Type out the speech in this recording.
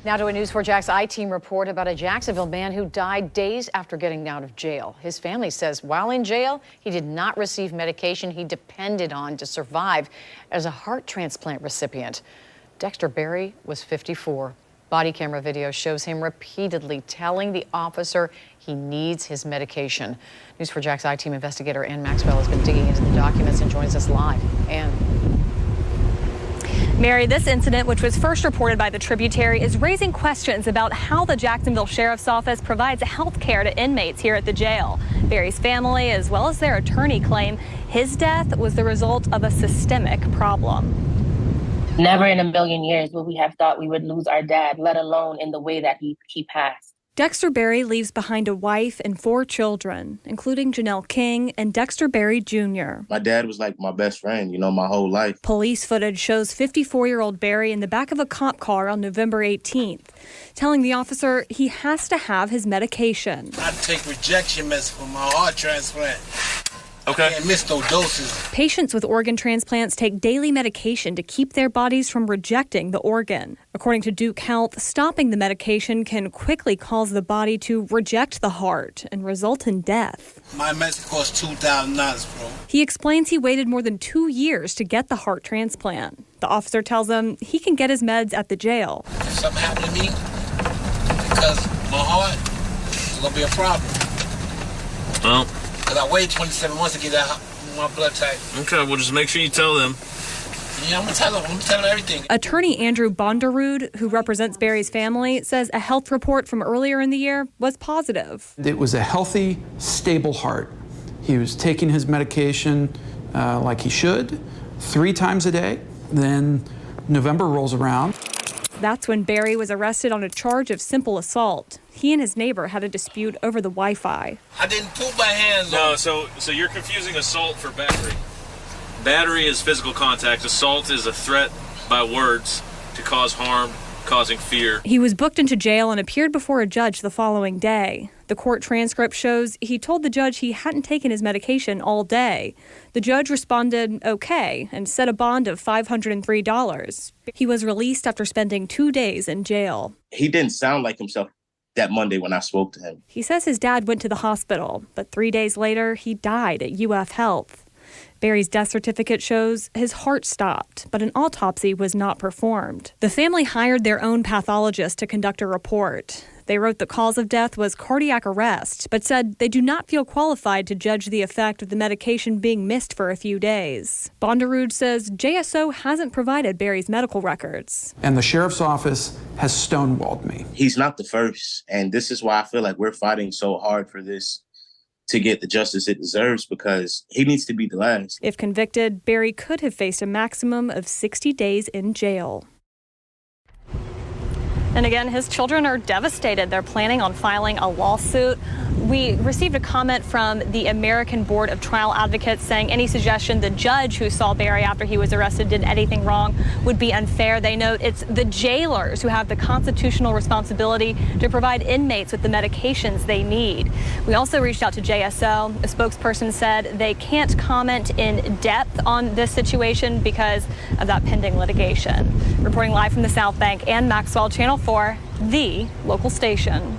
Now to a News 4 Jax I-Team report about a Jacksonville man who died days after getting out of jail. His family says while in jail, he did not receive medication he depended on to survive as a heart transplant recipient. Dexter Berry was 54. Body camera video shows him repeatedly telling the officer he needs his medication. News 4 Jax I-Team investigator Ann Maxwell has been digging into the documents and joins us live. Ann. Mary, this incident, which was first reported by the Tributary, is raising questions about how the Jacksonville Sheriff's Office provides health care to inmates here at the jail. Berry's family, as well as their attorney, claim his death was the result of a systemic problem. Never in a million years would we have thought we would lose our dad, let alone in the way that he passed. Dexter Berry leaves behind a wife and 4 children, including Janelle King and Dexter Berry Jr. My dad was like my best friend, my whole life. Police footage shows 54-year-old Berry in the back of a cop car on November 18th, telling the officer he has to have his medication. I take rejection medicine for my heart transplant. Okay. I can't miss those doses. Patients with organ transplants take daily medication to keep their bodies from rejecting the organ. According to Duval County, stopping the medication can quickly cause the body to reject the heart and result in death. My medicine costs $2,000, bro. He explains he waited more than 2 years to get the heart transplant. The officer tells him he can get his meds at the jail. If something happened to me, because my heart is going to be a problem. Well, because I waited 27 months to get that my blood type. Okay, well, just make sure you tell them. Yeah, I'm going to tell them. I'm going to tell them everything. Attorney Andrew Bonderud, who represents Berry's family, says a health report from earlier in the year was positive. It was a healthy, stable heart. He was taking his medication like he should, 3 times a day. Then November rolls around. That's when Berry was arrested on a charge of simple assault. He and his neighbor had a dispute over the Wi-Fi. I didn't put my hands on. No, so you're confusing assault for battery. Battery is physical contact. Assault is a threat by words to cause harm, causing fear. He was booked into jail and appeared before a judge the following day. The court transcript shows he told the judge he hadn't taken his medication all day. The judge responded okay and set a bond of $503. He was released after spending 2 days in jail. He didn't sound like himself that Monday when I spoke to him. He says his dad went to the hospital, but 3 days later, he died at UF Health. Berry's death certificate shows his heart stopped, but an autopsy was not performed. The family hired their own pathologist to conduct a report. They wrote the cause of death was cardiac arrest, but said they do not feel qualified to judge the effect of the medication being missed for a few days. Bonderud says JSO hasn't provided Berry's medical records. And the sheriff's office has stonewalled me. He's not the first, and this is why I feel like we're fighting so hard for this to get the justice it deserves, because he needs to be the last. If convicted, Berry could have faced a maximum of 60 days in jail. And again, his children are devastated. They're planning on filing a lawsuit. We received a comment from the American Board of Trial Advocates saying any suggestion the judge who saw Berry after he was arrested did anything wrong would be unfair. They note it's the jailers who have the constitutional responsibility to provide inmates with the medications they need. We also reached out to JSO. A spokesperson said they can't comment in depth on this situation because of that pending litigation. Reporting live from the South Bank, Ann Maxwell, Channel 4, the local station.